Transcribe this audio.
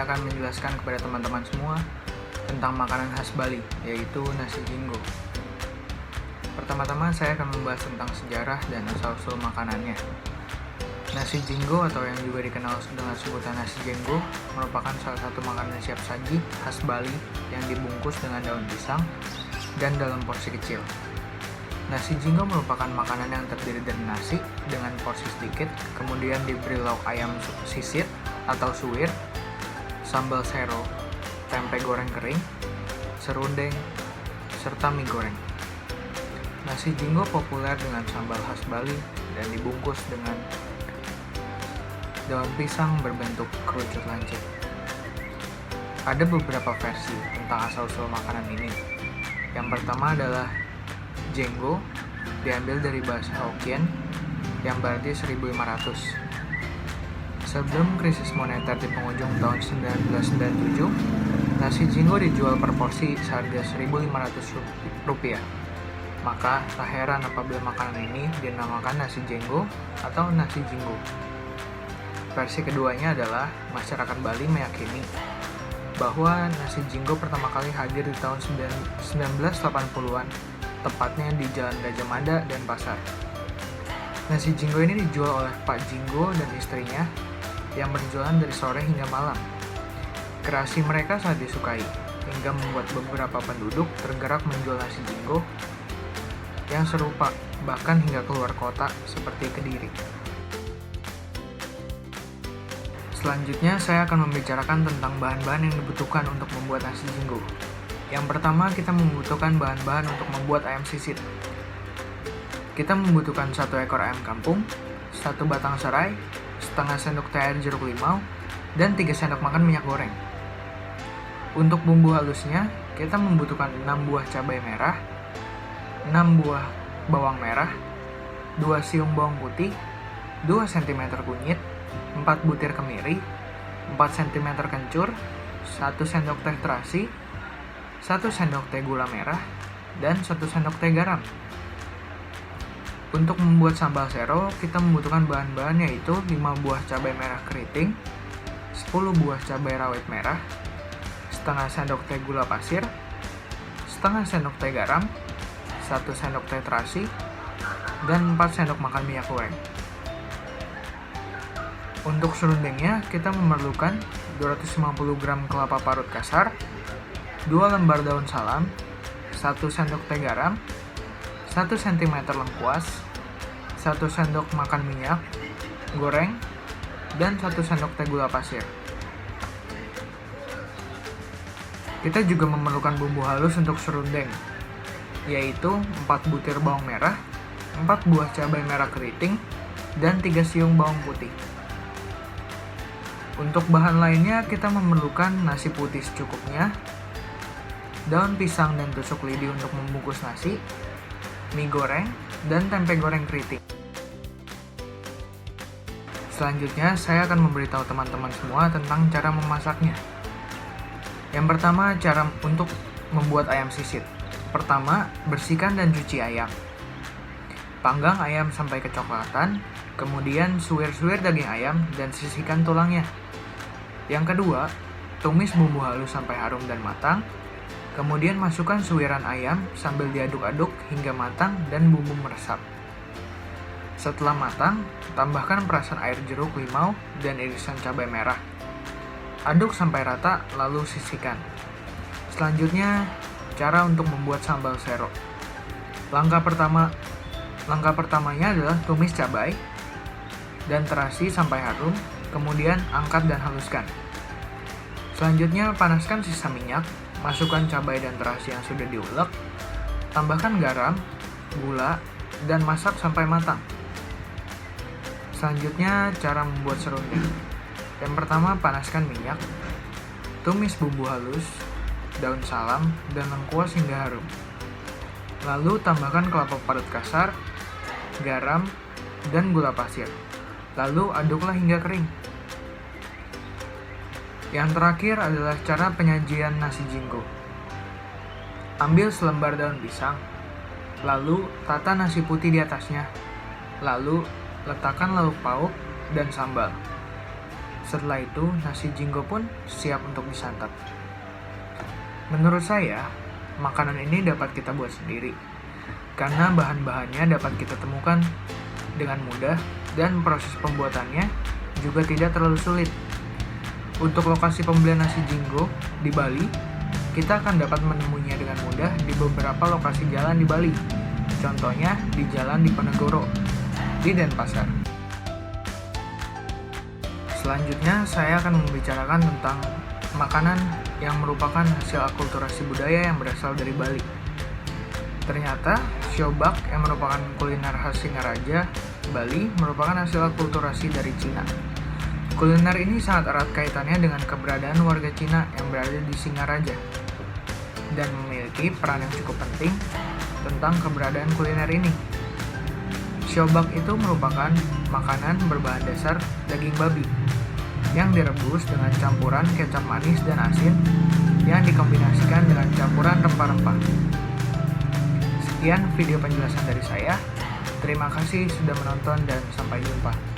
akan menjelaskan kepada teman-teman semua tentang makanan khas Bali, yaitu nasi jinggo. Pertama-tama saya akan membahas tentang sejarah dan asal-usul makanannya. Nasi jinggo atau yang juga dikenal dengan sebutan nasi jenggo merupakan salah satu makanan siap saji khas Bali yang dibungkus dengan daun pisang dan dalam porsi kecil. Nasi jinggo merupakan makanan yang terdiri dari nasi dengan porsi sedikit, kemudian diberi lauk ayam sisit atau suwir, sambal sero, tempe goreng kering, serundeng, serta mie goreng. Nasi jinggo populer dengan sambal khas Bali dan dibungkus dengan daun pisang berbentuk kerucut lancip. Ada beberapa versi tentang asal-usul makanan ini. Yang pertama adalah jenggo, diambil dari bahasa Hokkien yang berarti 1500. Sebelum krisis moneter di penghujung tahun 1997, nasi jinggo dijual per porsi seharga Rp1.500. Maka tak heran apabila makanan ini dinamakan nasi jenggo atau nasi jinggo. Versi keduanya adalah masyarakat Bali meyakini bahwa nasi jinggo pertama kali hadir di tahun 1980-an, tepatnya di Jalan Gajah Mada dan Pasar. Nasi jinggo ini dijual oleh Pak Jinggo dan istrinya yang berjualan dari sore hingga malam. Kreasi mereka sangat disukai, hingga membuat beberapa penduduk tergerak menjual nasi jinggo yang serupa, bahkan hingga keluar kota seperti Kediri. Selanjutnya, saya akan membicarakan tentang bahan-bahan yang dibutuhkan untuk membuat nasi jinggo. Yang pertama, kita membutuhkan bahan-bahan untuk membuat ayam sisit. Kita membutuhkan 1 ekor ayam kampung, 1 batang serai, setengah sendok teh air jeruk limau, dan 3 sendok makan minyak goreng. Untuk bumbu halusnya, kita membutuhkan 6 buah cabai merah, 6 buah bawang merah, 2 siung bawang putih, 2 cm kunyit, 4 butir kemiri, 4 cm kencur, 1 sendok teh terasi, 1 sendok teh gula merah, dan 1 sendok teh garam. Untuk membuat sambal sero, kita membutuhkan bahan-bahan yaitu 5 buah cabai merah keriting, 10 buah cabai rawit merah, setengah sendok teh gula pasir, setengah sendok teh garam, 1 sendok teh terasi, dan 4 sendok makan minyak goreng. Untuk serundengnya, kita memerlukan 250 gram kelapa parut kasar, 2 lembar daun salam, 1 sendok teh garam, 1 cm lengkuas, 1 sendok makan minyak goreng, dan 1 sendok teh gula pasir. Kita juga memerlukan bumbu halus untuk serundeng, yaitu 4 butir bawang merah, 4 buah cabai merah keriting, dan 3 siung bawang putih. Untuk bahan lainnya, kita memerlukan nasi putih secukupnya, daun pisang dan tusuk lidi untuk membungkus nasi, mie goreng, dan tempe goreng keriting. Selanjutnya, saya akan memberitahu teman-teman semua tentang cara memasaknya. Yang pertama, cara untuk membuat ayam sisit. Pertama, bersihkan dan cuci ayam. Panggang ayam sampai kecoklatan, kemudian suwir-suwir daging ayam dan sisihkan tulangnya. Yang kedua, tumis bumbu halus sampai harum dan matang. Kemudian masukkan suwiran ayam sambil diaduk-aduk hingga matang dan bumbu meresap. Setelah matang, tambahkan perasan air jeruk limau dan irisan cabai merah. Aduk sampai rata lalu sisihkan. Selanjutnya, cara untuk membuat sambal sero. Langkah pertamanya adalah tumis cabai dan terasi sampai harum, kemudian angkat dan haluskan. Selanjutnya, panaskan sisa minyak, masukkan cabai dan terasi yang sudah diulek, tambahkan garam, gula, dan masak sampai matang. Selanjutnya, cara membuat serundeng. Yang pertama, panaskan minyak, tumis bumbu halus, daun salam, dan lengkuas hingga harum. Lalu tambahkan kelapa parut kasar, garam, dan gula pasir. Lalu aduklah hingga kering. Yang terakhir adalah cara penyajian nasi jinggo. Ambil selembar daun pisang, lalu tata nasi putih di atasnya. Lalu letakkan lauk pauk dan sambal. Setelah itu, nasi jinggo pun siap untuk disantap. Menurut saya, makanan ini dapat kita buat sendiri, karena bahan-bahannya dapat kita temukan dengan mudah dan proses pembuatannya juga tidak terlalu sulit. Untuk lokasi pembelian nasi jinggo di Bali, kita akan dapat menemuinya dengan mudah di beberapa lokasi jalan di Bali. Contohnya di Jalan Diponegoro, di Denpasar. Selanjutnya, saya akan membicarakan tentang makanan yang merupakan hasil akulturasi budaya yang berasal dari Bali. Ternyata, siobak yang merupakan kuliner khas Singaraja, Bali, merupakan hasil akulturasi dari Cina. Kuliner ini sangat erat kaitannya dengan keberadaan warga Cina yang berada di Singaraja dan memiliki peran yang cukup penting tentang keberadaan kuliner ini. Siobak itu merupakan makanan berbahan dasar daging babi yang direbus dengan campuran kecap manis dan asin yang dikombinasikan dengan campuran rempah-rempah. Sekian video penjelasan dari saya. Terima kasih sudah menonton dan sampai jumpa.